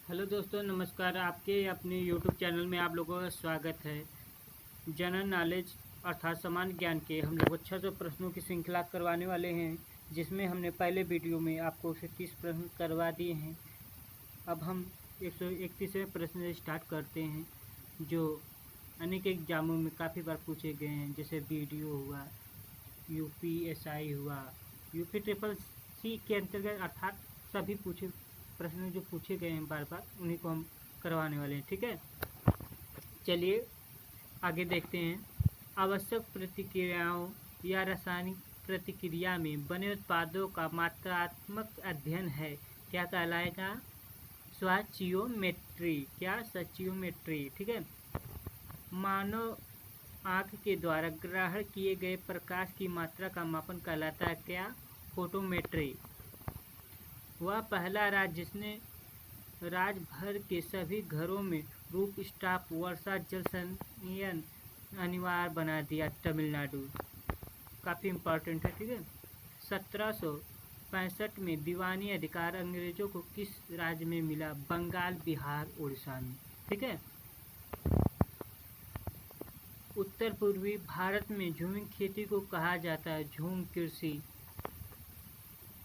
Hello दोस्तों, नमस्कार। आपके अपने यूट्यूब चैनल में आप लोगों का स्वागत है। जनरल नॉलेज अर्थात सामान्य ज्ञान के हम लोग 600 प्रश्नों की श्रृंखला करवाने वाले हैं, जिसमें हमने पहले वीडियो में आपको 130 प्रश्न करवा दिए हैं। अब हम 131वें प्रश्न से स्टार्ट करते हैं, जो अनेक एग्जामों में काफ़ी बार पूछे गए हैं, जैसे बीडीओ हुआ, यूपीएसआई हुआ, यूपी ट्रिपल सी के अंतर्गत, अर्थात सभी प्रश्न जो पूछे गए हैं बार बार, उन्हीं को हम करवाने वाले हैं। ठीक है, चलिए आगे देखते हैं। आवश्यक प्रतिक्रियाओं या रासायनिक प्रतिक्रिया में बने उत्पादों का मात्रात्मक अध्ययन है, क्या कहलाएगा? स्टोइचियोमेट्री। क्या? स्टोइचियोमेट्री। ठीक है। मानव आँख के द्वारा ग्रहण किए गए प्रकाश की मात्रा का मापन कहलाता है, क्या? फोटोमेट्री। वह पहला राज्य जिसने राज्य भर के सभी घरों में रूप स्टाफ वर्षा जल संचयन अनिवार्य बना दिया, तमिलनाडु। काफ़ी इम्पोर्टेंट है। ठीक है। 1765 में दीवानी अधिकार अंग्रेजों को किस राज्य में मिला? बंगाल, बिहार, उड़ीसा में। ठीक है। उत्तर पूर्वी भारत में झूम खेती को कहा जाता है झूम कृषि।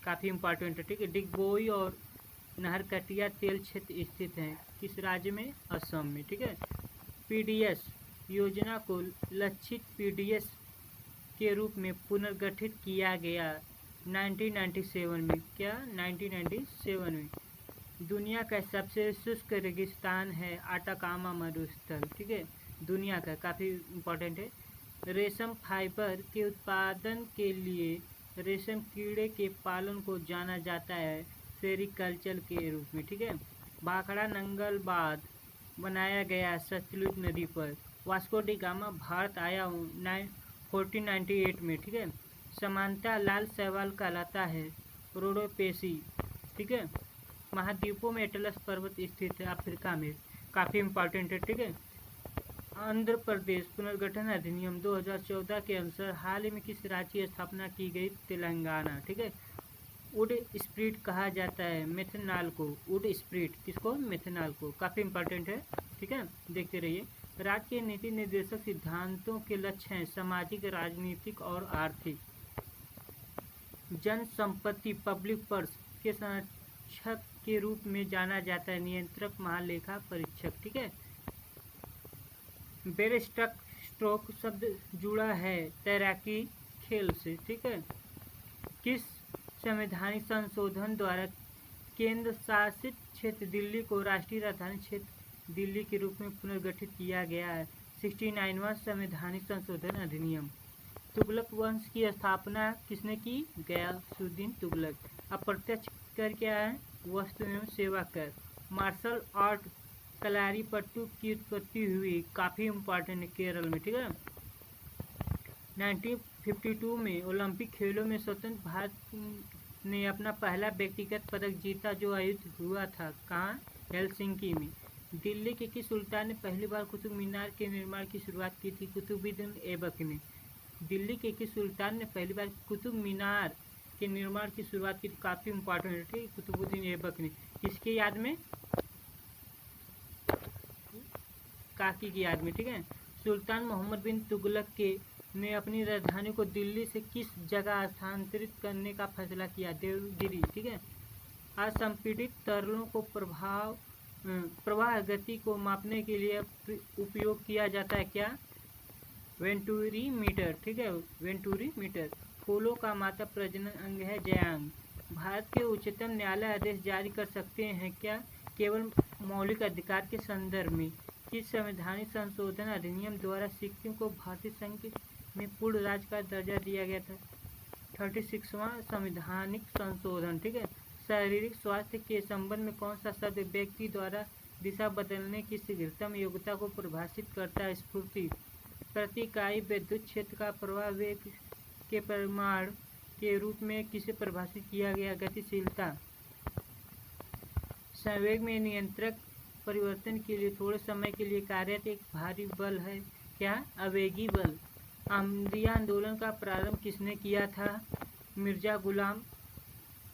काफ़ी इम्पोर्टेंट है। ठीक है। डिगबोई और नहरकटिया तेल क्षेत्र स्थित हैं किस राज्य में? असम में। ठीक है। पीडीएस योजना को लक्षित पीडीएस के रूप में पुनर्गठित किया गया 1997 में। क्या? 1997 में। दुनिया का सबसे शुष्क रेगिस्तान है आटाकामा मरुस्थल। ठीक है। दुनिया का काफ़ी इम्पोर्टेंट है। रेशम फाइबर के उत्पादन के लिए रेशम कीड़े के पालन को जाना जाता है सेरिकल्चर के रूप में। ठीक है। भाखड़ा नंगल बांध बनाया गया सतलुज नदी पर। वास्को डी गामा भारत आया 1498 में। ठीक है। समानता लाल शैवाल कहलाता है रोडोपेसी। ठीक है। महाद्वीपों में एटलस पर्वत स्थित है अफ्रीका में। काफ़ी इम्पोर्टेंट है। ठीक है। आंध्र प्रदेश पुनर्गठन अधिनियम 2014 के अनुसार हाल ही में किस राज्य की स्थापना की गई? तेलंगाना। ठीक है। वुड स्प्रिट कहा जाता है मेथनॉल को। वुड स्प्रिट किसको? मेथनॉल को। काफ़ी इम्पोर्टेंट है। ठीक है। देखते रहिए। राज्य के नीति निर्देशक सिद्धांतों के लक्ष्य हैं सामाजिक, राजनीतिक और आर्थिक। जन संपत्ति पब्लिक पर्स के संरक्षक के रूप में जाना जाता है नियंत्रक महालेखा परीक्षक। ठीक है। बेरस्ट्रक स्ट्रोक शब्द जुड़ा है तैराकी खेल से। ठीक है। किस संवैधानिक संशोधन द्वारा केंद्र शासित क्षेत्र दिल्ली को राष्ट्रीय राजधानी क्षेत्र दिल्ली के रूप में पुनर्गठित किया गया है? 69वां संवैधानिक संशोधन अधिनियम। तुगलक वंश की स्थापना किसने की? गयासुद्दीन तुगलक। अप्रत्यक्ष कर क्या है? वस्तु एवं सेवा कर। मार्शल आर्ट कलारीपट्टू की उत्पत्ति हुई, काफ़ी इम्पोर्टेंट है, केरल में। ठीक है। 1952 में ओलंपिक खेलों में स्वतंत्र भारत ने अपना पहला व्यक्तिगत पदक जीता, जो आयोजित हुआ था कहाँ? हेलसिंकी में। दिल्ली के किस सुल्तान ने पहली बार कुतुब मीनार के निर्माण की शुरुआत की थी? कुतुबुद्दीन ऐबक ने। दिल्ली के किस सुल्तान ने पहली बार कुतुब मीनार के निर्माण की शुरुआत की थी? काफ़ी इम्पोर्टेंट है। ठीक, कुतुबुद्दीन ऐबक ने। किसकी याद में? काकी की याद में। ठीक है। सुल्तान मोहम्मद बिन तुगलक के ने अपनी राजधानी को दिल्ली से किस जगह स्थानांतरित करने का फैसला किया? देवगिरी। ठीक है। असंपीड़ित तरलों को प्रवाह गति को मापने के लिए उपयोग किया जाता है, क्या? वेंटूरी मीटर। ठीक है। वेंटूरी मीटर। फूलों का माता प्रजनन अंग है जयांग। भारत के उच्चतम न्यायालय आदेश जारी कर सकते हैं, क्या? केवल मौलिक अधिकार के संदर्भ में। किस संवैधानिक संशोधन अधिनियम द्वारा सिक्किम को भारतीय संघ में पूर्ण राज्य का दर्जा दिया गया था? 36वां संवैधानिक संशोधन। ठीक है। शारीरिक स्वास्थ्य के संबंध में कौन सा शब्द व्यक्ति द्वारा दिशा बदलने की शीघ्रतम योग्यता को परिभाषित करता है? स्फूर्ति। प्रति इकाई विद्युत क्षेत्र का प्रवाह वेग के परिमाण के रूप में किसे परिभाषित किया गया? गतिशीलता। संवेग में नियंत्रक परिवर्तन के लिए थोड़े समय के लिए कार्यरत एक भारी बल है, क्या? आवेगी बल। अहमदिया आंदोलन का प्रारंभ किसने किया था? मिर्जा गुलाम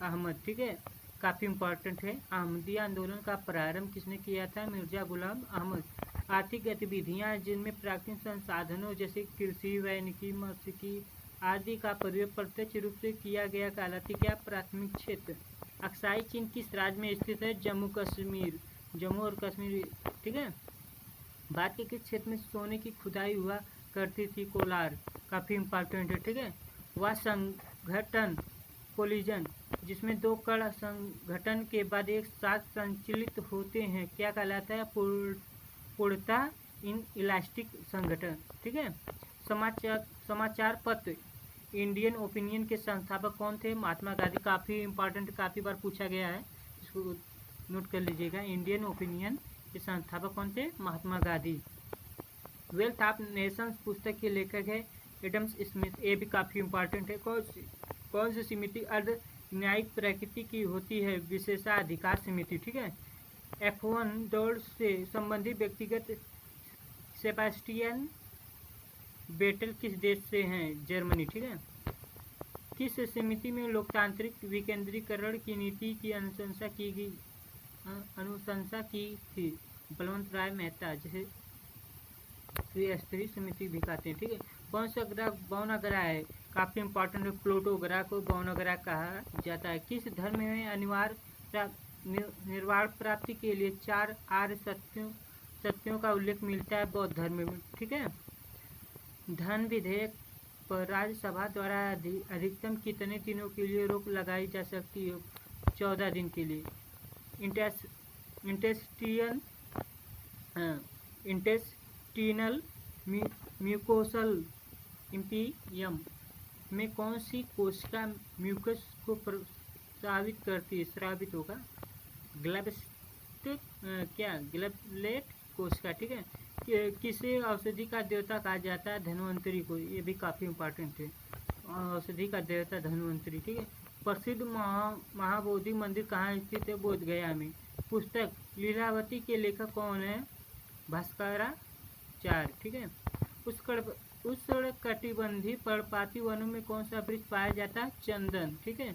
अहमद। ठीक है। काफ़ी इम्पोर्टेंट है। अहमदी आंदोलन का प्रारंभ किसने किया था? मिर्जा गुलाम अहमद। आर्थिक गतिविधियाँ जिनमें प्राकृतिक संसाधनों जैसे कृषि, वानिकी, मत्स्यिकी आदि का प्रयोग प्रत्यक्ष रूप से किया गया कहलाती क्या? प्राथमिक क्षेत्र। अक्साई चीन किस राज्य में स्थित है? जम्मू कश्मीर, जम्मू और कश्मीर, ठीक है। भारत के किस क्षेत्र में सोने की खुदाई हुआ करती थी? कोलार, काफ़ी इम्पोर्टेंट है, ठीक है। वह संगठन कोलिजन जिसमें दो कण संगठन के बाद एक साथ संचालित होते हैं क्या कहलाता है? पूर्णतः इन इलास्टिक संगठन, ठीक है। समाचार पत्र इंडियन ओपिनियन के संस्थापक कौन थे? महात्मा गांधी। काफ़ी इम्पोर्टेंट, काफ़ी बार पूछा गया है, इसको नोट कर लीजिएगा। इंडियन ओपिनियन के संस्थापक कौन थे? Mahatma Gandhi. Wealth of Nations पुस्तक के लेखक है एडम स्मिथ। ये भी काफ़ी इम्पोर्टेंट है। कौन सी समिति अर्ध न्यायिक प्रकृति की होती है? विशेषाधिकार समिति, ठीक है। F1 दौड़ से संबंधित व्यक्तिगत सेबास्टियन बेटल किस देश से हैं? जर्मनी, ठीक है। किस समिति में लोकतांत्रिक विकेंद्रीकरण की नीति की अनुशंसा की थी? बलवंत राय मेहता, जिसे त्रिस्तरीय समिति भी कहते हैं, ठीक है। कौन सा ग्रह गौण ग्रह है? काफ़ी इंपॉर्टेंट है। प्लूटो ग्रह को गौण ग्रह कहा जाता है। किस धर्म में अनिवार्य निर्वाण प्राप्ति के लिए 4 आर्य सत्यों का उल्लेख मिलता है? बौद्ध धर्म में, ठीक है। धन विधेयक पर राज्यसभा द्वारा अधिकतम कितने दिनों के लिए रोक लगाई जा सकती है? 14 दिन के लिए। इंटेस्टिनल म्यूकोसल इम्पीयम में कौन सी कोशिका म्यूकस को प्रस्रावित करती है? स्रावित होगा। ग्लैबलेट कोशिका, ठीक है। किसे औषधि का देवता कहा जाता है? धन्वंतरी को। ये भी काफ़ी इम्पोर्टेंट है। औषधि का देवता धन्वंतरी, ठीक है। प्रसिद्ध महाबोधि मंदिर कहाँ स्थित है? बोध गया में। पुस्तक लीलावती के लेखक कौन है? भास्कराचार्य, ठीक है। उष्णकटिबंधीय पर्णपाती वनों में कौन सा वृक्ष पाया जाता है? चंदन, ठीक है।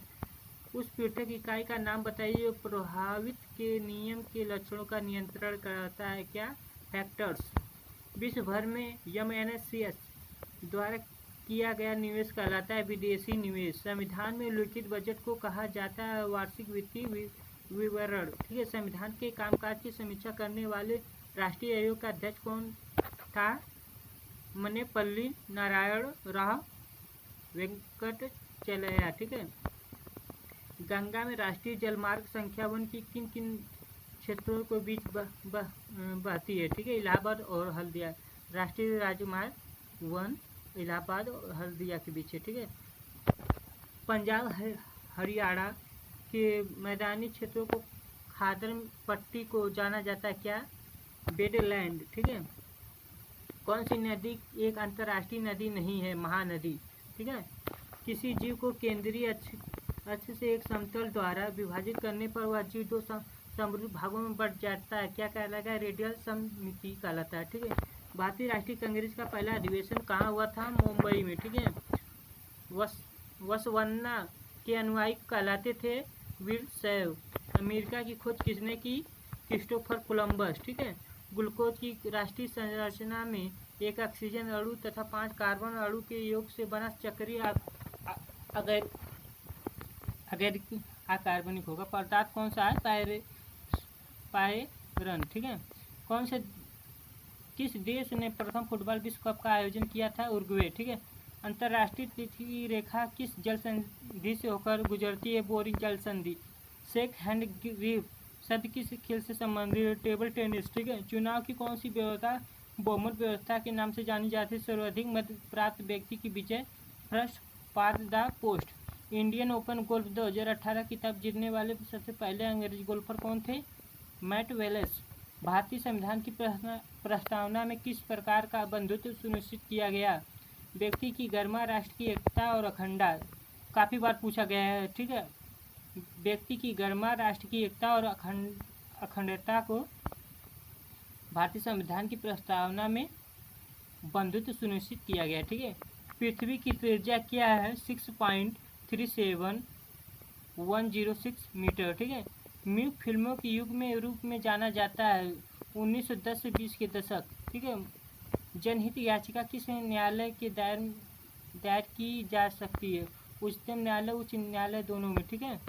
उस पृथक इकाई का नाम बताइए जो प्रभावित के नियम के लक्षणों का नियंत्रण करता है? क्या? फैक्टर्स। विश्व भर में MNCS द्वारा किया गया निवेश कहलाता है विदेशी निवेश। संविधान में उल्लिखित बजट को कहा जाता है वार्षिक वित्तीय विवरण, ठीक है। संविधान के कामकाज की समीक्षा करने वाले राष्ट्रीय आयोग का अध्यक्ष कौन था? मनेपल्ली नारायण राव वेंकटचलैया, ठीक है। गंगा में राष्ट्रीय जलमार्ग संख्या 1 की किन किन क्षेत्रों के बीच बहती है? ठीक है, इलाहाबाद और हल्दिया। राष्ट्रीय राजमार्ग 1 इलाहाबाद और हल्दिया के बीच है, ठीक है। पंजाब हरियाणा के मैदानी क्षेत्रों को खादर पट्टी को जाना जाता है क्या? वेटलैंड, ठीक है। कौन सी नदी एक अंतर्राष्ट्रीय नदी नहीं है? महानदी, ठीक है। किसी जीव को केंद्रीय अक्ष से एक समतल द्वारा विभाजित करने पर वह जीव 2 समृद्ध भागों में बढ़ जाता है, क्या कहलाता? रेडियल सममिति कहलाता है, ठीक है। भारतीय राष्ट्रीय कांग्रेस का पहला अधिवेशन कहाँ हुआ था? मुंबई में, ठीक है। वसवन्ना के अनुयायी कहलाते थे वीरशैव। अमेरिका की खोज किसने की? क्रिस्टोफर कोलंबस, ठीक है। ग्लूकोज की राष्ट्रीय संरचना में एक ऑक्सीजन अणु तथा 5 कार्बन अणु के योग से बना चक्रीय अकार्बनिक होगा। पदार्थ कौन सा है? पायरन, ठीक है। किस देश ने प्रथम फुटबॉल विश्व कप का आयोजन किया था? उरुग्वे, ठीक है। अंतर्राष्ट्रीय तिथि रेखा किस जल संधि से होकर गुजरती है? बोरिंग जल संधि। शेक हैंड ग्रिप शब्द किस खेल से संबंधित है? टेबल टेनिस, ठीक है। चुनाव की कौन सी व्यवस्था बहुमत व्यवस्था के नाम से जानी जाती है? सर्वाधिक मत प्राप्त व्यक्ति की विजय। फर्स्ट पार the post. Indian Open golf 2018 खिताब जीतने वाले सबसे पहले अंग्रेजी गोल्फर कौन थे? Matt Wells. भारतीय संविधान की प्रस्तावना में किस प्रकार का बंधुत्व सुनिश्चित किया गया? व्यक्ति की गरिमा, राष्ट्र की एकता और अखंडता। काफ़ी बार पूछा गया है, ठीक है। व्यक्ति की गरिमा, राष्ट्र की एकता और अखंडता को भारतीय संविधान की प्रस्तावना में बंधुत्व सुनिश्चित किया गया, ठीक है। पृथ्वी की त्रिज्या क्या है? 6.37 106 मीटर। ठीक है, म्यूक फिल्मों के युग में रूप में जाना जाता है 1910 से 20 के दशक। ठीक है, जनहित याचिका किस न्यायालय के दायर की जा सकती है? उच्चतम न्यायालय, उच्च न्यायालय, दोनों में। ठीक है,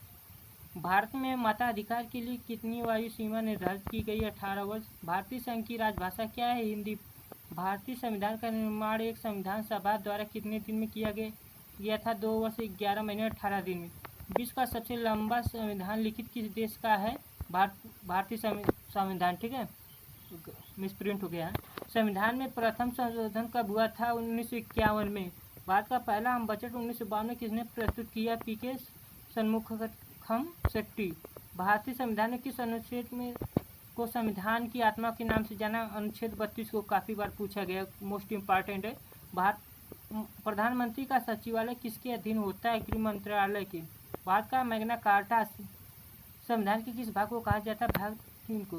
भारत में मताधिकार के लिए कितनी आयु सीमा निर्धारित की गई? 18 वर्ष। भारतीय संघ की राजभाषा क्या है? हिंदी। भारतीय संविधान का निर्माण एक संविधान सभा द्वारा कितने दिन में किया गया था? 2 वर्ष 11 महीने 18 दिन में। विश्व का सबसे लंबा संविधान लिखित किस देश का है? भारतीय संविधान। ठीक है, मिसप्रिंट हो गया। संविधान में प्रथम संशोधन कब हुआ था? 1951 में। भारत का पहला आम बजट 1952 में किसने प्रस्तुत किया? पीके शनमुखम शेट्टी। भारतीय संविधान में किस अनुच्छेद में को संविधान की आत्मा के नाम से जाना? अनुच्छेद 32 को काफ़ी बार पूछा गया, मोस्ट इम्पॉर्टेंट है। प्रधानमंत्री का सचिवालय किसके अधीन होता है? गृह मंत्रालय के। भारत का मैग्ना कार्टा संविधान के किस भाग को कहा जाता है? भाग 3 को।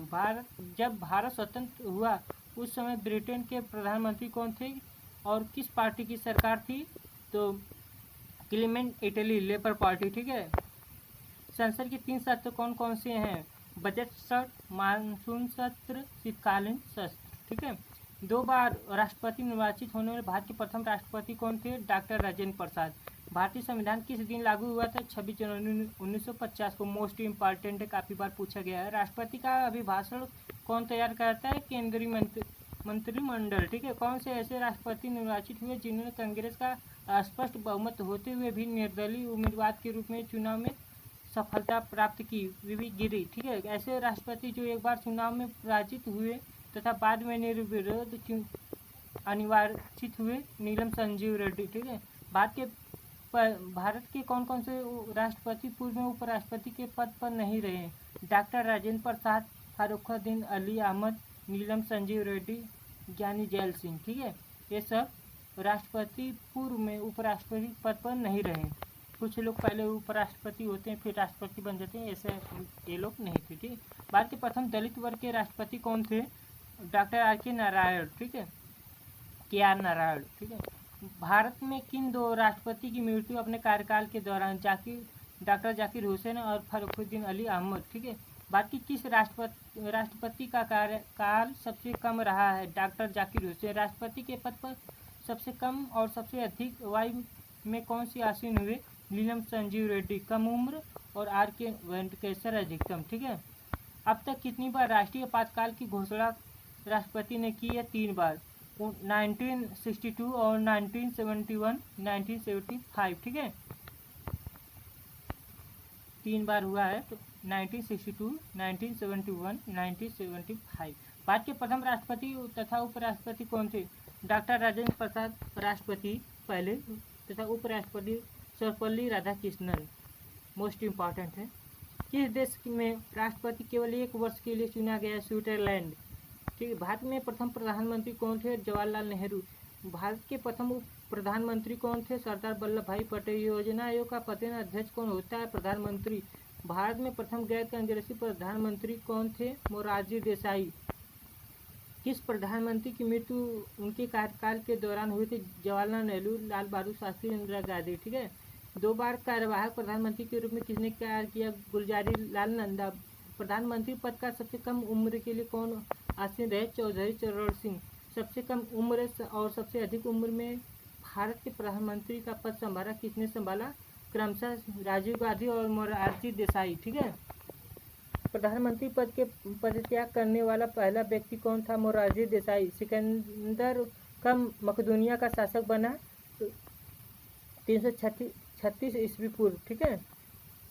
जब भारत स्वतंत्र हुआ उस समय ब्रिटेन के प्रधानमंत्री कौन थे और किस पार्टी की सरकार थी? तो क्लीमेंट इटली, लेबर पार्टी। ठीक है, संसद के 3 सत्र कौन कौन से हैं? बजट सत्र, मानसून सत्र, शीतकालीन सत्र। ठीक है, 2 बार राष्ट्रपति निर्वाचित होने वाले भारत के प्रथम राष्ट्रपति कौन थे? डॉक्टर राजेंद्र प्रसाद। भारतीय संविधान किस दिन लागू हुआ था? 26 जनवरी 1950 को। मोस्ट इम्पॉर्टेंट है, काफ़ी बार पूछा गया है। राष्ट्रपति का अभिभाषण कौन तैयार करता है? केंद्रीय मंत्रिमंडल। ठीक है, कौन से ऐसे राष्ट्रपति निर्वाचित हुए जिन्होंने कांग्रेस का स्पष्ट बहुमत होते हुए भी निर्दलीय उम्मीदवार के रूप में चुनाव में सफलता प्राप्त की? वीवी गिरी। ठीक है, ऐसे राष्ट्रपति जो एक बार चुनाव में पराजित हुए तथा बाद में निर्विरोध अनिर्वाचित हुए? नीलम संजीव रेड्डी। ठीक है, भारत के कौन कौन से राष्ट्रपति पूर्व में उपराष्ट्रपति के पद पर नहीं रहे? डॉक्टर राजेंद्र प्रसाद, फारुखुद्दीन अली अहमद, नीलम संजीव रेड्डी, ज्ञानी जैल सिंह। ठीक है, ये सब राष्ट्रपति पूर्व में उपराष्ट्रपति पद पर नहीं रहे। कुछ लोग पहले उपराष्ट्रपति होते हैं फिर राष्ट्रपति बन जाते हैं, ऐसे ये लोग नहीं थे। ठीक है, भारत के प्रथम दलित वर्ग के राष्ट्रपति कौन थे? Doctor R K. नारायण। ठीक है, के.आर. नारायण। ठीक है, भारत में किन 2 राष्ट्रपति की मृत्यु अपने कार्यकाल के दौरान? डॉक्टर जाकिर हुसैन और फारुखुद्दीन अली अहमद। ठीक है, भारत की किस राष्ट्रपति का कार्यकाल सबसे कम रहा है? डॉक्टर जाकिर हुसैन। राष्ट्रपति के पद पर सबसे कम और सबसे अधिक वायु में कौन सी आसीन हुए? नीलम संजीव रेड्डी कम उम्र और आर.के. वेंकटेश्वर अधिकतम। ठीक है, अब तक कितनी बार राष्ट्रीय आपातकाल की घोषणा राष्ट्रपति ने की है? 3 बार, 1962 और 1971, 1975। ठीक है, 3 बार हुआ है, तो 1962, 1971, 1975। भारत के प्रथम राष्ट्रपति तथा उपराष्ट्रपति कौन थे? डॉक्टर राजेंद्र प्रसाद राष्ट्रपति पहले तथा उपराष्ट्रपति सर्वपल्ली राधाकृष्णन। मोस्ट इम्पॉर्टेंट है। किस देश में राष्ट्रपति केवल 1 वर्ष के लिए चुना गया? स्विट्जरलैंड। ठीक है, भारत में प्रथम प्रधानमंत्री कौन थे? जवाहरलाल नेहरू। भारत के प्रथम उप प्रधानमंत्री कौन थे? सरदार वल्लभ भाई पटेल। योजना आयोग का प्रधान अध्यक्ष कौन होता है? प्रधानमंत्री। भारत में प्रथम गैर कांग्रेसी प्रधानमंत्री कौन थे? मोरारजी देसाई। किस प्रधानमंत्री की मृत्यु उनके कार्यकाल के दौरान हुई थी? जवाहरलाल नेहरू, लाल बहादुर शास्त्री, इंदिरा गांधी। ठीक है, 2 बार कार्यवाहक प्रधानमंत्री के रूप में किसने कार्य किया? गुलजारी लाल नंदा। प्रधानमंत्री पद का सबसे कम उम्र के लिए कौन आसीन रहे? चौधरी चरण सिंह। सबसे कम उम्र और सबसे अधिक उम्र में भारत के प्रधानमंत्री का पद संभाला किसने संभाला? क्रमशः राजीव गांधी और मोरारजी देसाई। ठीक है, प्रधानमंत्री पद के पदत्याग करने वाला पहला व्यक्ति कौन था? मोरारजी देसाई। सिकंदर कब मकदूनिया का शासक बना? 336 ईस्वी पूर्व। ठीक है,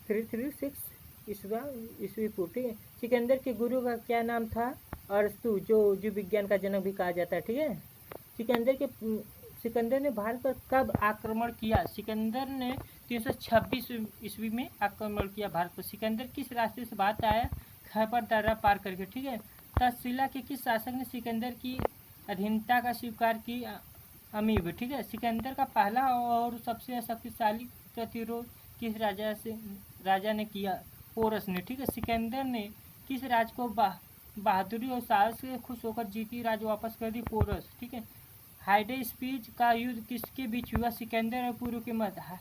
336 ईस्वी पूर्व। ठीक है, सिकंदर के गुरु का क्या नाम था? अरस्तु, जो जीव विज्ञान का जनक भी कहा जाता है। ठीक है, सिकंदर ने भारत पर कब आक्रमण किया? सिकंदर ने 326 ईस्वी में आक्रमण किया भारत पर। सिकंदर किस रास्ते से भारत आया? खैबर दर्रा पार करके। ठीक है, तक्षशिला के किस शासक ने सिकंदर की अधीनता का स्वीकार की? अमीब। ठीक है, सिकंदर का पहला और सबसे शक्तिशाली प्रतिरोध किस राजा ने किया? पोरस ने। ठीक है, सिकंदर ने किस राज को बहादुरी और साहस से खुश होकर जीती राज वापस कर दी? पोरस। ठीक है, हाइडेस्पीज का युद्ध किसके बीच हुआ? सिकंदर और पूर्व के मध्य।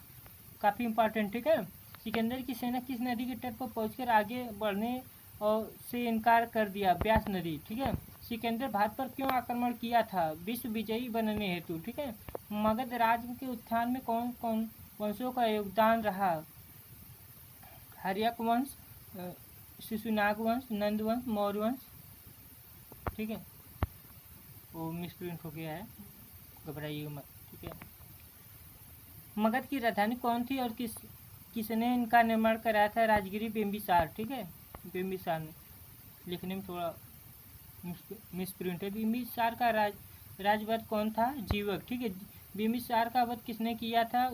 काफ़ी इंपॉर्टेंट। ठीक है, सिकंदर की सेना किस नदी के तट पर पहुंचकर आगे बढ़ने और से इनकार कर दिया? ब्यास नदी। ठीक है। सिकंदर भारत पर क्यों आक्रमण किया था? विश्व विजयी बनने हेतु। ठीक है। मगध राज के उत्थान में कौन कौन वंशों का योगदान रहा? हर्यक वंश, शिशुनाग वंश, नंद वंश, मौर्य वंश। ठीक है। वो मिसप्रिंट हो गया है, घबराइएगा मत। ठीक है। मगध की राजधानी कौन थी और किसने इनका निर्माण कराया था? राजगिरी, बिंबिसार। ठीक है। बिंबिसार ने, लिखने में थोड़ा मिसप्रिंट है। बिंबिसार का राजवध कौन था? जीवक। ठीक है। बिंबिसार का वध किसने किया था?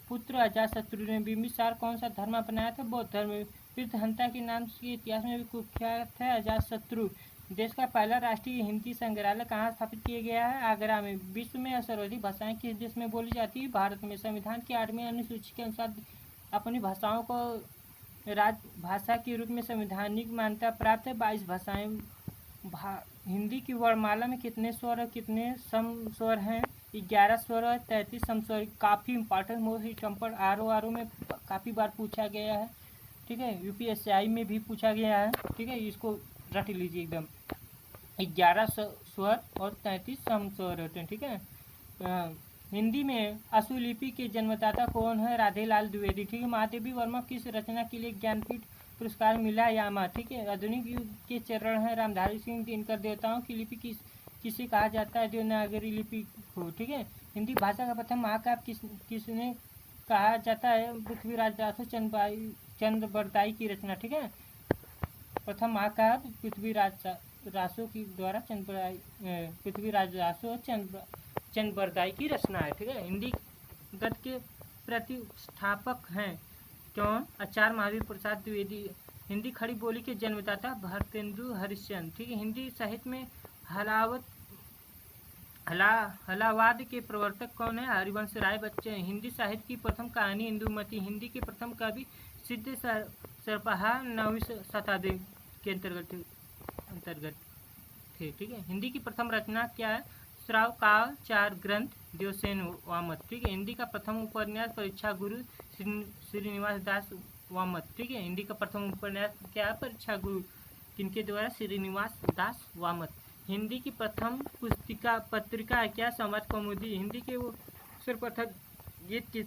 पुत्र अजातशत्रु ने। बिंबिसार कौन सा धर्म अपनाया था? बौद्ध धर्म। तीर्थहंता के नाम से इतिहास में भी कुख्यात है अजातशत्रु। देश का पहला राष्ट्रीय हिंदी संग्रहालय कहाँ स्थापित किया गया है? आगरा में। विश्व में सर्वाधिक भाषाएं किस देश में बोली जाती है? भारत में। संविधान की 8वीं अनुसूची के अनुसार अपनी भाषाओं को राजभाषा के रूप में संवैधानिक मान्यता प्राप्त है। 22 भाषाएं। हिंदी की वर्णमाला में कितने स्वर और कितने सम स्वर हैं? 11 स्वर और 33 सम स्वर। काफ़ी इंपॉर्टेंट, मोस्ट इम्पोर्टेंट, आर में काफ़ी बार पूछा गया है। ठीक है। यूपीएससी में भी पूछा गया है। ठीक है। इसको रट लीजिए एकदम। 11 स्वर और 33 सम स्वर होते हैं। ठीक है। हिंदी में अशुलिपि के जन्मदाता कौन है? राधेलाल द्विवेदी। ठीक है। महादेवी वर्मा किस रचना के लिए ज्ञानपीठ पुरस्कार मिला? यामा। ठीक है। आधुनिक युग के चरण है रामधारी सिंह दिनकर। देवताओं की लिपि किसे कहा जाता है? देवनागरी लिपि को। ठीक है। हिंदी भाषा का प्रथम महाकाव्य किसने कहा जाता है? पृथ्वीराज रासो चंद्रबरदाई की रचना। ठीक है। प्रथम महाकाव्य पृथ्वीराज रासो की द्वारा पृथ्वीराज रासो चंद्रबरदाई की रचना है। ठीक है। हिंदी गद्य के प्रतिष्ठापक हैं कौन? आचार्य महावीर प्रसाद द्विवेदी। हिंदी खड़ी बोली के जन्मदाता भारतेंदु हरिश्चंद्र। ठीक है। हिंदी साहित्य में हलावाद के प्रवर्तक कौन है? हरिवंश राय बच्चन। हिंदी साहित्य की प्रथम कहानी इंदुमती। हिंदी के प्रथम कवि सिद्ध सरपहा 9वीं शताब्दी के अंतर्गत थे। ठीक है। हिंदी की प्रथम रचना क्या है? श्राव काल 4 ग्रंथ, देवसेन वामत। ठीक है। हिंदी का प्रथम उपन्यास परीक्षा गुरु श्रीनिवास दास वामत। ठीक है। हिंदी का प्रथम उपन्यास क्या है? परीक्षा गुरु, किनके द्वारा? श्रीनिवास दास वामत। हिंदी की प्रथम पत्रिका क्या? समाज कौमुदी। हिंदी के वो सर्वप्रथम गीत की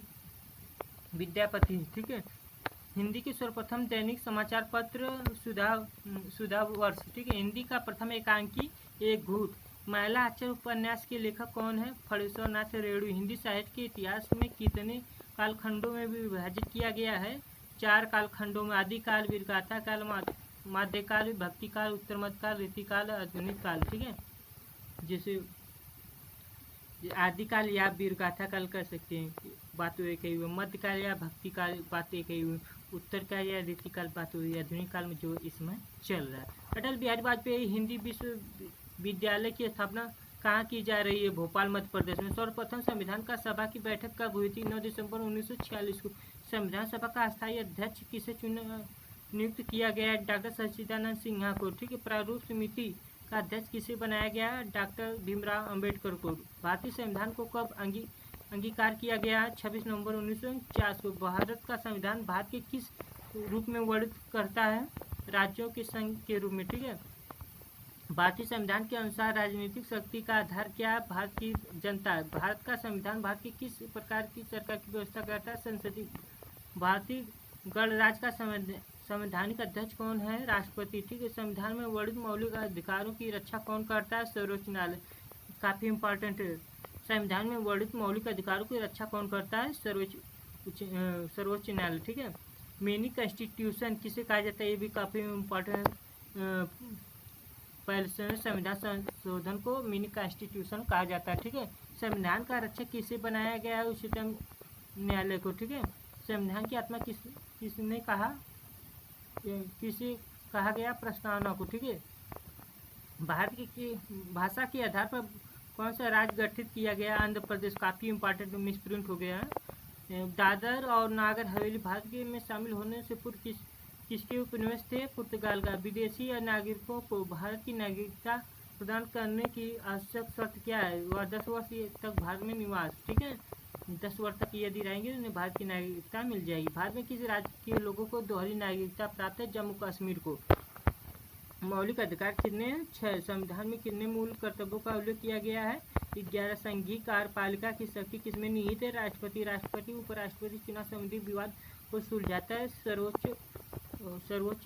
विद्यापति। ठीक है। हिंदी के सर्वप्रथम दैनिक समाचार पत्र सुधा वर्ष। ठीक है। हिंदी का प्रथम एकांकी एक घूट। महिला आचर उपन्यास के लेखक कौन है? फणीश्वर नाथ रेणु। हिंदी साहित्य के इतिहास में कितने कालखंडों में विभाजित किया गया है? 4 कालखंडों में। आदिकाल, वीरगाथा काल, मध्यकाल, भक्तिकाल, उत्तर मध्यकाल, रीतिकाल, आधुनिक काल। ठीक है। जैसे आदिकाल या वीरगाथा काल कर सकते हैं, बात तो एक ही हुई। मध्यकाल या भक्तिकाल, बात एक ही हुई। उत्तर काल या रीतिकाल, बात हुई। आधुनिक काल में जो इसमें चल रहा है। अटल बिहारी वाजपेयी हिंदी विश्वविद्यालय की स्थापना कहाँ की जा रही है? भोपाल, मध्य प्रदेश में। सर्वप्रथम संविधान का सभा की बैठक कब हुई थी? 9 दिसंबर 1946 को। संविधान सभा का अस्थायी अध्यक्ष किसे नियुक्त किया गया है? डॉक्टर सच्चिदानंद सिन्हा को। ठीक है। प्रारूप समिति का अध्यक्ष किसे बनाया गया? डॉक्टर भीमराव अंबेडकर को। भारतीय संविधान को कब अंगीकार किया गया है? 26 नवंबर 1949 को। भारत का संविधान भारत के किस रूप में वर्णित करता है? राज्यों के संघ के रूप में। ठीक है। भारतीय संविधान के अनुसार राजनीतिक शक्ति का आधार क्या है? भारत की जनता है। भारत का संविधान भारत की किस प्रकार की सरकार की व्यवस्था करता है? संसदीय। भारतीय गणराज्य का संवैधानिक अध्यक्ष कौन है? राष्ट्रपति। ठीक है। संविधान में वर्णित मौलिक अधिकारों की रक्षा कौन करता है? सर्वोच्च न्यायालय। काफ़ी इंपॉर्टेंट है। संविधान में वर्णित मौलिक अधिकारों की रक्षा कौन करता है? सर्वोच्च न्यायालय। ठीक है। मिनी कॉन्स्टिट्यूशन किसे कहा जाता है? ये भी काफ़ी इम्पोर्टेंट। पहले संविधान संशोधन को मिनी कॉन्स्टिट्यूशन कहा जाता है। ठीक है। संविधान का रक्षक किसे बनाया गया है? उच्चतम न्यायालय को। ठीक है। संविधान की आत्मा किसने कहा? किसे कहा गया? प्रस्तावना को। ठीक है। भारत की भाषा के आधार पर कौन सा राज्य गठित किया गया? आंध्र प्रदेश। काफ़ी इंपॉर्टेंट, मिसप्रिंट हो गया है। दादर और नागर हवेली भारत के में शामिल होने से पूर्व किसके उपनिवेश थे? पुर्तगाल का। विदेशी नागरिकों को भारत की नागरिकता प्रदान करने की आवश्यक शर्त क्या है? वह 10 वर्ष तक भारत में निवास। ठीक है। 10 वर्ष तक यदि रहेंगे तो उन्हें भारत की नागरिकता मिल जाएगी। भारत में किस राज्य के लोगों को दोहरी नागरिकता प्राप्त है? जम्मू कश्मीर को। मौलिक अधिकार कितने हैं? 6। संविधान में कितने मूल कर्तव्यों का उल्लेख किया गया है? 11। संघीय कार्यपालिका की शक्ति किसमें निहित है? राष्ट्रपति। राष्ट्रपति उपराष्ट्रपति चुनाव संबंधी विवाद को सुलझाता है सर्वोच्च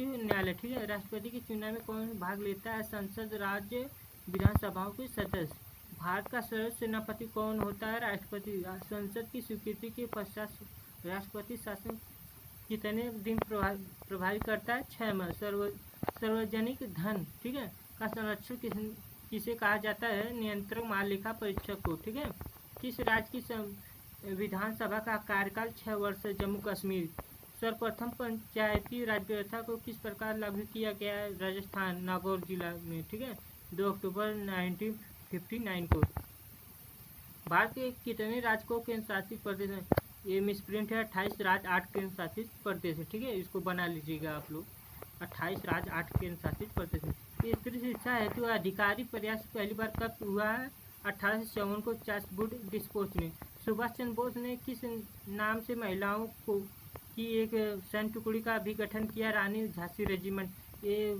न्यायालय। ठीक है। राष्ट्रपति के चुनाव में कौन भाग लेता है? संसद, राज्य विधानसभाओं के सदस्य। भारत का सर्वोच्च सेनापति कौन होता है? राष्ट्रपति। संसद की स्वीकृति के पश्चात राष्ट्रपति शासन कितने दिन प्रभावी करता है? 6 माह। सार्वजनिक धन, ठीक है, का संरक्षण किसे कहा जाता है? नियंत्रक महालेखा परीक्षक को। ठीक है। किस राज्य की विधानसभा का कार्यकाल 6 वर्ष है? जम्मू कश्मीर। सर्वप्रथम पंचायती राज व्यवस्था को किस प्रकार लागू किया गया है? राजस्थान, नागौर जिला में। ठीक है। 2 अक्टूबर 1959 को। भारत के कितने राज्य को केंद्र शासित प्रदेश है? ये मिसप्रिंट है, 28 राज्य 8 केंद्र शासित प्रदेश है। ठीक है। इसको बना लीजिएगा आप लोग, 28 राज्य 8 केंद्र शासित प्रदेश है। स्त्री शिक्षा हेतु अधिकारी प्रयास पहली बार कब हुआ है? 1854 को चार्ल्स डिस्कोच ने। सुभाष चंद्र बोस ने किस नाम से महिलाओं को की एक सैन्य टुकड़ी का भी गठन किया? रानी झांसी रेजिमेंट। ये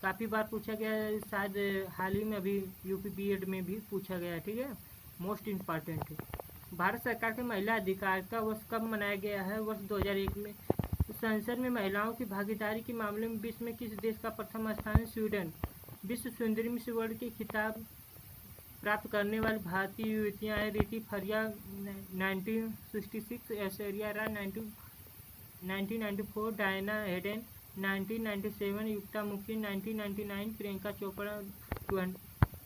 काफ़ी बार पूछा गया है, शायद हाल ही में अभी यूपी बीएड में भी पूछा गया है। ठीक है। मोस्ट इम्पॉर्टेंट है। भारत सरकार के महिला अधिकार का वर्ष कब मनाया गया है? वर्ष 2001 में। संसद में महिलाओं की भागीदारी के मामले में विश्व में किस देश का प्रथम स्थान है? स्वीडन। विश्व सुंदरी मिस वर्ल्ड के खिताब प्राप्त करने वाली भारतीय युवतियां हैं रीति फरिया 1966, ऐश्वर्या राय 1994, डायना हेडन 1997, युक्ता मुखी 1999, प्रियंका चोपड़ा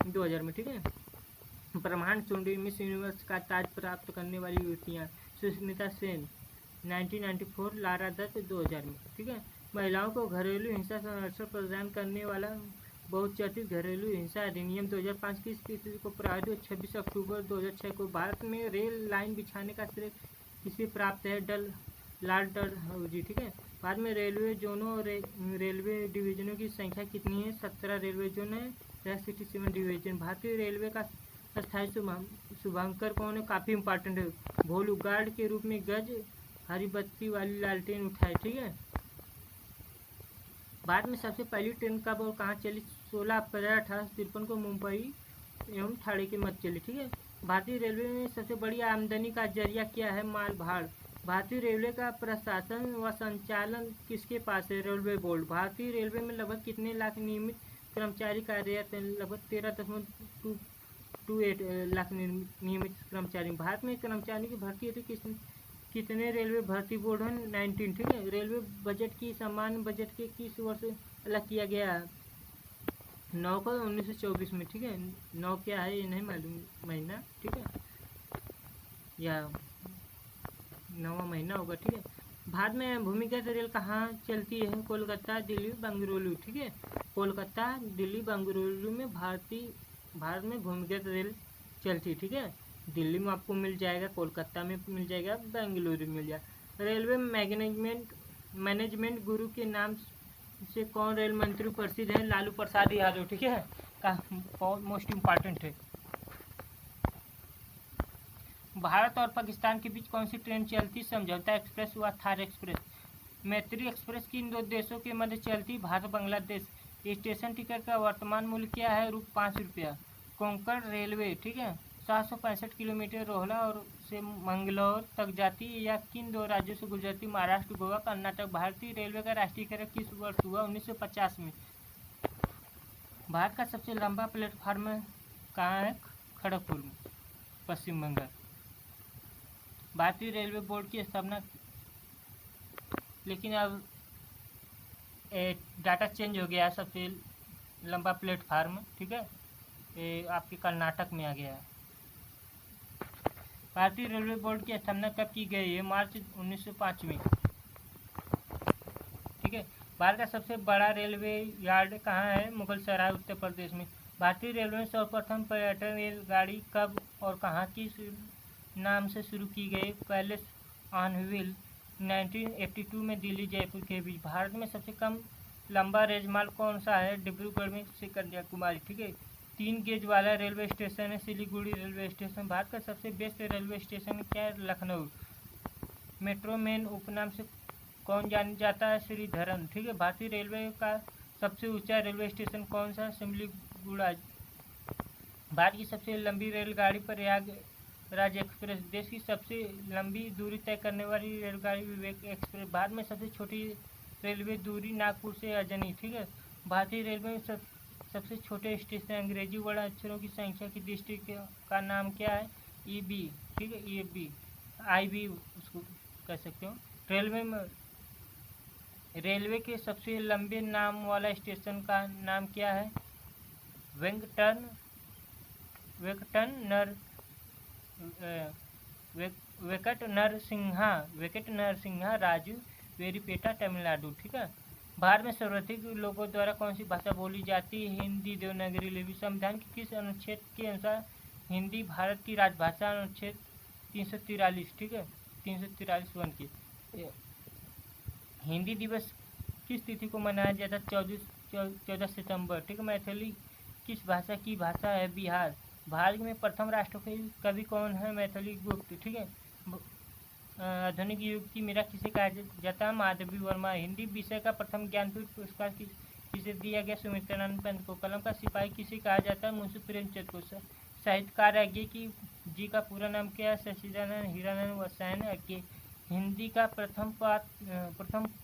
2000 में। ठीक है। ब्रह्मांड सुंदरी मिस यूनिवर्स का ताज प्राप्त करने वाली युवतियां सुष्मिता सेन 1994, लारा दत्त 2000 में। ठीक है। महिलाओं को घरेलू हिंसा संरक्षण प्रदान करने वाला बहुचर्चित घरेलू हिंसा अधिनियम 2005 की स्थिति को प्रारूप 26 अक्टूबर 2006 को। भारत में रेल लाइन बिछाने का श्रेय किसे प्राप्त है? लॉर्ड डलहौजी। ठीक है। भारत में रेलवे जोनों और रेलवे डिवीजनों की संख्या कितनी है? 17 रेलवे जोन है, 67 डिवीजन। भारतीय रेलवे का स्थायी शुभांकर कौन है? काफ़ी इंपॉर्टेंट है। भोलू गार्ड के रूप में गज हरी बत्ती वाली लालटेन उठाए। ठीक है। भारत में सबसे पहली ट्रेन कब और कहाँ चली? 16 अप्रैल 1853 को मुंबई एवं ठाणे के मध्य चली। ठीक है। भारतीय रेलवे में सबसे बड़ी आमदनी का जरिया क्या है? माल भाड़। भारतीय रेलवे का प्रशासन व संचालन किसके पास है? Railway board. भारतीय रेलवे में लगभग कितने लाख नियमित कर्मचारी कार्यरत हैं? लगभग 13.28 लाख नियमित कर्मचारी। भारत में कर्मचारी की भर्ती हेतु कितने रेलवे भर्ती बोर्ड हैं? 19। ठीक है। रेलवे बजट की सामान्य बजट के किस वर्ष अलग किया गया है? 9 को 1924 में। ठीक है। 9 क्या है ये नहीं मालूम महीना। ठीक है। या 9वां महीना होगा। ठीक है। भारत में भूमिगत रेल कहाँ चलती है? कोलकाता, दिल्ली, बेंगलुरु। ठीक है। कोलकाता, दिल्ली, बेंगलुरु में भारत में भूमिगत रेल चलती है। ठीक है। दिल्ली में आपको मिल जाएगा, कोलकाता में मिल जाएगा, बेंगलुरु में मिल जाएगा। रेलवे मैनेजमेंट गुरु के नाम से कौन रेल मंत्री प्रसिद्ध है? लालू प्रसाद यादव। ठीक है। बहुत मोस्ट इम्पॉर्टेंट है। भारत और पाकिस्तान के बीच कौन सी ट्रेन चलती? समझौता एक्सप्रेस व थार एक्सप्रेस। मैत्री एक्सप्रेस किन दो देशों के मध्य चलती? भारत बांग्लादेश। स्टेशन टिकट का वर्तमान मूल्य क्या है? ₹5। कोंकण रेलवे, ठीक है, 765 किलोमीटर रोहला और से मंगलौर तक जाती है या किन दो राज्यों से गुजरती? महाराष्ट्र, गोवा, कर्नाटक। भारतीय रेलवे का राष्ट्रीयकरण किस वर्ष हुआ? 1950 में। भारत का सबसे लंबा प्लेटफार्म कहाँ है? खड़गपुर में, पश्चिम बंगाल। भारतीय रेलवे बोर्ड की स्थापना, लेकिन अब डाटा चेंज हो गया है। सबसे लंबा प्लेटफार्म, ठीक है, ये आपके कर्नाटक में आ गया है। भारतीय रेलवे बोर्ड की स्थापना कब की गई है? मार्च 1905 में। ठीक है। भारत का सबसे बड़ा रेलवे यार्ड कहाँ है? मुगलसराय, उत्तर प्रदेश में। भारतीय रेलवे में सर्वप्रथम पर्यटन रेलगाड़ी कब और कहाँ की नाम से शुरू की गई? पैलेस ऑन व्हील, 1982 में, दिल्ली जयपुर के बीच। भारत में सबसे कम लंबा रेलमार्ग कौन सा है? डिब्रूगढ़ में से कन्याकुमारी। ठीक है। 3 गेज वाला रेलवे स्टेशन है सिलीगुड़ी रेलवे स्टेशन। भारत का सबसे बेस्ट रेलवे स्टेशन क्या है? लखनऊ। मेट्रो मैन उपनाम से कौन जाना जाता है? श्रीधरन। ठीक है। भारतीय रेलवे का सबसे ऊंचा रेलवे स्टेशन कौन सा? सिमलीगुड़ा। भारत की सबसे लंबी रेलगाड़ी प्रयागराज एक्सप्रेस। देश की सबसे लंबी दूरी तय करने वाली रेलगाड़ी विवेक एक्सप्रेस। भारत में सबसे छोटी रेलवे दूरी नागपुर से अजनी। ठीक है। भारतीय रेलवे में सबसे छोटे स्टेशन अंग्रेजी वर्ण अक्षरों की संख्या की दृष्टि का नाम क्या है? EB। ठीक है। EB IB उसको कह सकते हो। रेलवे के सबसे लंबे नाम वाला स्टेशन का नाम क्या है? वेंकट नरसिंहा राजू, वेरीपेटा, तमिलनाडु। ठीक है। भारत में सर्वाधिक लोगों द्वारा कौन सी भाषा बोली जाती है? हिंदी, देवनागरी लिपि। संविधान के किस अनुच्छेद के अनुसार हिंदी भारत की राजभाषा? अनुच्छेद 343। ठीक है। 343(1) की। हिंदी दिवस किस तिथि को मनाया जाता है? 14 सितंबर। ठीक है। मैथिली किस भाषा की भाषा है? बिहार। भारत में प्रथम राष्ट्रपति कवि कौन है? मैथिली गुप्त। ठीक है। आधुनिक युग की मीरा किसे कहा जाता है? माधवी वर्मा। हिंदी विषय का प्रथम ज्ञानपीठ पुरस्कार किसे दिया गया? सुमित्रानंद पंत को। कलम का सिपाही किसे कहा जाता है? मुंशी प्रेमचंद को। साहित्यकार अज्ञे जी का पूरा नाम क्या है? सच्चिदानंद हीरानंद वसायन अज्ञे। हिंदी का प्रथम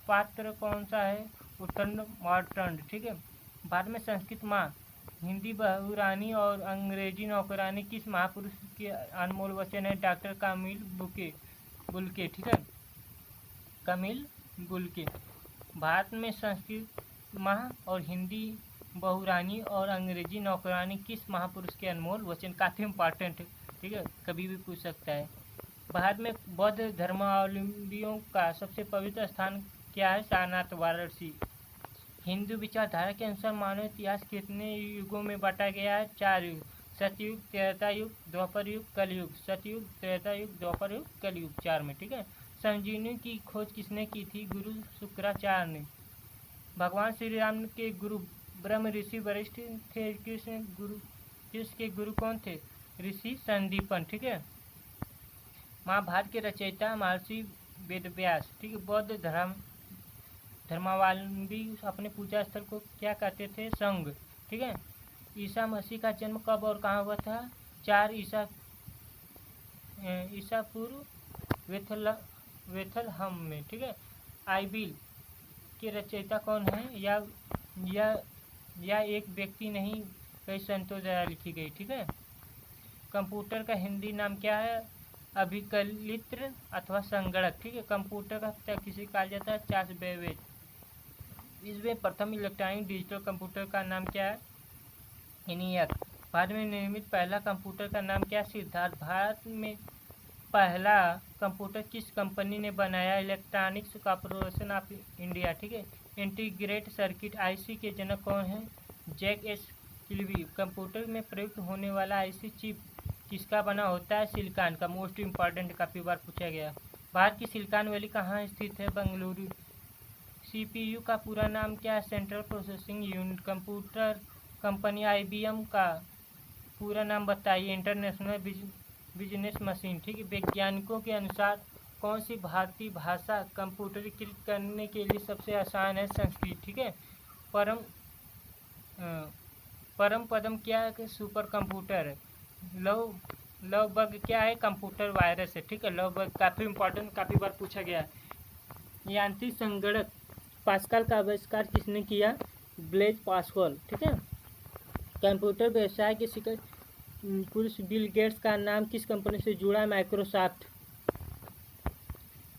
पात्र कौन सा है? उत्तम मार्तंड। ठीक है। भारत में संस्कृत माँ, हिंदी बहुरानी और अंग्रेजी नौकरानी किस महापुरुष के अनमोल वचन है? डॉक्टर कामिल बुल्के। ठीक है। कामिल बुल्के। भारत में संस्कृत माँ और हिंदी बहुरानी और अंग्रेजी नौकरानी किस महापुरुष के अनमोल वचन? काफ़ी इम्पॉर्टेंट है। ठीक है। कभी भी पूछ सकता है। भारत में बौद्ध धर्मावलंबियों का सबसे पवित्र स्थान क्या है? सारनाथ, वाराणसी। हिंदू विचारधारा के अनुसार मानव इतिहास कितने युगों में बांटा गया है? 4 युग। सतयुग, त्रेता युग, द्वापर युग, कलयुग। सतयुग, त्रेता युग, द्वापर युग, कलयुग 4 में। ठीक है। संजीवनी की खोज किसने की थी? गुरु शुक्राचार्य ने। भगवान श्री राम के गुरु ब्रह्म ऋषि वरिष्ठ थे। किसके गुरु कौन थे? ऋषि संदीपन। ठीक है। महाभारत के रचयिता महर्षि वेदव्यास। ठीक है। बौद्ध धर्मावलंबी अपने पूजा स्थल को क्या कहते थे? संघ। ठीक है। ईसा मसीह का जन्म कब और कहाँ हुआ था? 4 ईसा पूर्व वेथलहम में। ठीक है। बाइबिल के रचयिता कौन है? या एक व्यक्ति नहीं, कई संतों द्वारा लिखी गई। ठीक है। कंप्यूटर का हिंदी नाम क्या है? अभिकलित अथवा संगणक। ठीक है। कंप्यूटर का पिता किसे कहा जाता है? Charles Babbage. विश्व में प्रथम इलेक्ट्रॉनिक डिजिटल कंप्यूटर का नाम क्या है? ENIAC। भारत में निर्मित पहला कंप्यूटर का नाम क्या है? सिद्धार्थ। भारत में पहला कंप्यूटर किस कंपनी ने बनाया? Electronics corporation of India. ठीक है। इंटीग्रेटेड सर्किट IC के जनक कौन है? Jack ass किलवी। कंप्यूटर में प्रयुक्त होने वाला IC चिप किसका बना होता है? सिलिकॉन का। मोस्ट इम्पॉर्टेंट, काफ़ी बार पूछा गया। भारत की सिलिकॉन वैली कहाँ स्थित है? बेंगलुरु। CPU का पूरा नाम क्या है? Central processing unit. Computer company IBM का पूरा नाम बताइए? International business machine. ठीक है। वैज्ञानिकों के अनुसार कौन सी भारतीय भाषा कंप्यूटरीकृत करने के लिए सबसे आसान है? संस्कृत। ठीक है। परम पदम क्या है? सुपर कंप्यूटर है। लव बग क्या है? कंप्यूटर वायरस है। ठीक है। लव बग काफ़ी इंपॉर्टेंट, काफ़ी बार पूछा गया है। यांत्रिक संगणक पास्कल का आविष्कार किसने किया? Blaise Pascal. ठीक है। कंप्यूटर व्यवसाय के शिखर पुरुष बिल गेट्स का नाम किस कंपनी से जुड़ा है? माइक्रोसॉफ्ट।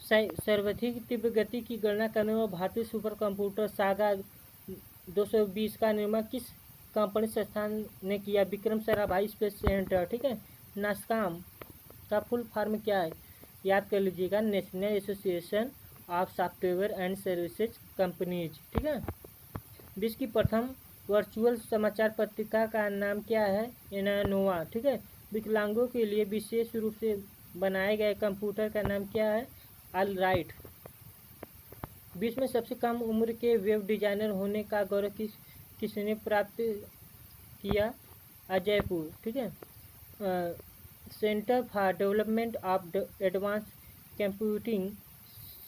सर्वाधिक तीव्र गति की गणना करने वाला भारतीय सुपर कंप्यूटर सागा 220 का निर्माण किस कंपनी संस्थान ने किया? Vikram Sarabhai space centre. ठीक है। नासकॉम का फुल फॉर्म क्या है? याद कर लीजिएगा, national association of software and services companies. ठीक है। विश्व की प्रथम वर्चुअल समाचार पत्रिका का नाम क्या है? एनानोवा। ठीक है। विकलांगों के लिए विशेष रूप से बनाए गए कंप्यूटर का नाम क्या है? ऑलराइट। विश्व में सबसे कम उम्र के वेब डिजाइनर होने का गौरव किसने प्राप्त किया? जयपुर, ठीक है। Centre for development of advance computing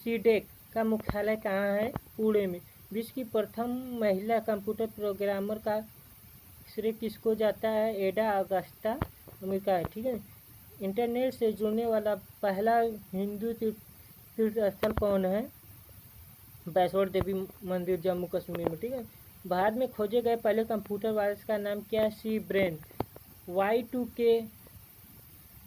CDAC का मुख्यालय कहाँ है? पुणे में। विश्व की प्रथम महिला कंप्यूटर प्रोग्रामर का श्रेय किसको जाता है? एडा अगस्ता अमेरिका है, ठीक है। इंटरनेट से जुड़ने वाला पहला हिंदू तीर्थ स्थल कौन है? वैष्णो देवी मंदिर, जम्मू कश्मीर में, ठीक है। भारत में खोजे गए पहले कंप्यूटर वायरस का नाम क्या है? सी ब्रेन। Y2K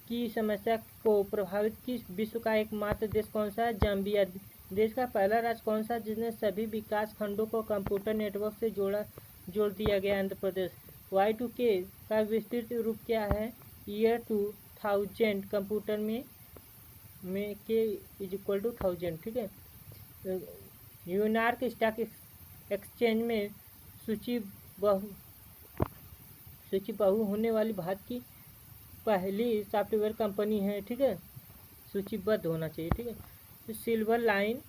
की समस्या को प्रभावित किस विश्व का एकमात्र देश कौन सा है? जाम्बिया। देश का पहला राज्य कौन सा जिसने सभी विकास खंडों को कंप्यूटर नेटवर्क से जोड़ दिया गया? आंध्र प्रदेश। Y2K का विस्तृत रूप क्या है? ईयर 2000 कंप्यूटर में के इज इक्वल टू 1000, ठीक है। न्यूयॉर्क स्टॉक एक्सचेंज में सूचीबद्ध होने वाली भारत की पहली सॉफ्टवेयर कंपनी है, ठीक है। सूचीबद्ध होना चाहिए, ठीक है। तो सिल्वर लाइन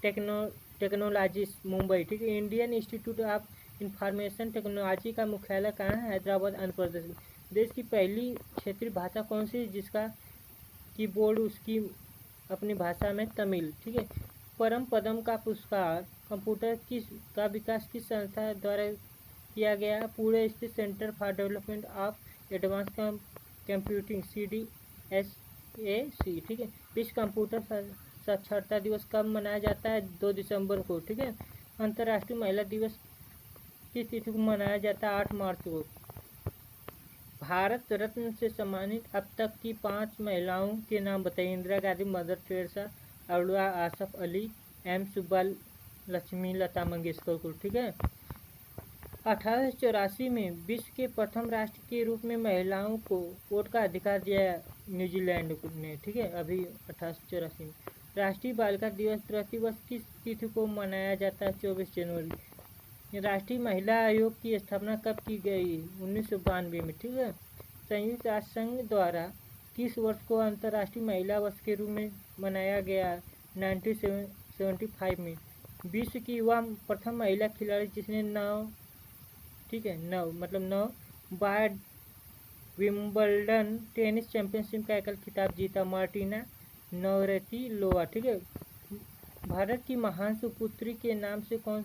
टेक्नोलॉजीज मुंबई, ठीक है। Indian institute of information technology का मुख्यालय कहाँ है? हैदराबाद, आंध्र प्रदेश। देश की पहली क्षेत्रीय भाषा कौन सी जिसका कीबोर्ड उसकी अपनी भाषा में तमिल, ठीक है। परम पदम का पुरस्कार कंप्यूटर का विकास किस संस्था द्वारा किया गया? पुणे स्थित centre for development of advance computing CDSAC, ठीक है। विश्व कंप्यूटर साक्षरता दिवस कब मनाया जाता है? 2 दिसंबर को, ठीक है। अंतर्राष्ट्रीय महिला दिवस किस तिथि को मनाया जाता है? 8 मार्च को। भारत रत्न से सम्मानित अब तक की 5 महिलाओं के नाम बताइए। Indira Gandhi, Mother Teresa, Aruna Asaf Ali, M Subba Lakshmi, Lata Mangeshkar को, ठीक है। 1884 में विश्व के प्रथम राष्ट्र के रूप में महिलाओं को वोट का अधिकार दिया न्यूजीलैंड ने, ठीक है। अभी 1884 में। राष्ट्रीय बालिका दिवस प्रतिवर्ष किस तिथि को मनाया जाता है? 24 जनवरी। राष्ट्रीय महिला आयोग की स्थापना कब की गई? 1992 में, ठीक है। संयुक्त राष्ट्र संघ द्वारा किस वर्ष को अंतर्राष्ट्रीय महिला वर्ष के रूप में मनाया गया? 1975 में। विश्व की वह प्रथम महिला खिलाड़ी जिसने 9 बार विंबलडन टेनिस चैंपियनशिप का एकल खिताब जीता? मार्टिना नवरेतिलोवा, ठीक है। भारत की महान सुपुत्री के नाम से कौन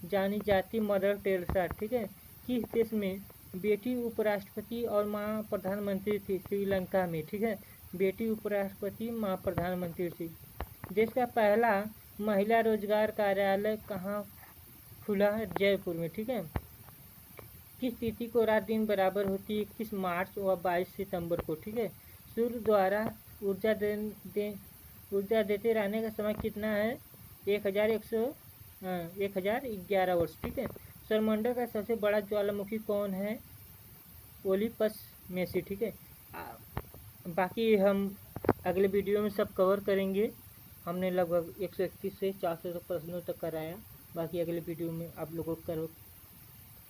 जानी जाती? मदर टेरेसा, ठीक है। किस देश में बेटी उपराष्ट्रपति और मां प्रधानमंत्री थी? श्रीलंका में, ठीक है। बेटी उपराष्ट्रपति, मां प्रधानमंत्री थी। देश का पहला महिला रोजगार कार्यालय कहाँ खुला है? जयपुर में, ठीक है। किस तिथि को रात दिन बराबर होती है? 21 मार्च और 22 सितंबर को, ठीक है। सूर्य द्वारा ऊर्जा देते रहने का समय कितना है? 1011 वर्ष, ठीक है। सौरमंडल का सबसे बड़ा ज्वालामुखी कौन है? ओलिपस में से, ठीक है। बाकी हम अगले वीडियो में सब कवर करेंगे। हमने लगभग 131 से 400 प्रश्नों तक कराया। बाकी अगले वीडियो में आप लोगों को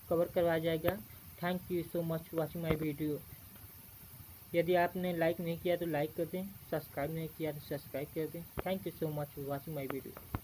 कवर करवाया जाएगा। Thank you so much watching my video. यदि आपने लाइक नहीं किया तो लाइक कर दें, सब्सक्राइब नहीं किया तो सब्सक्राइब कर दें। Thank you so much for watching my video.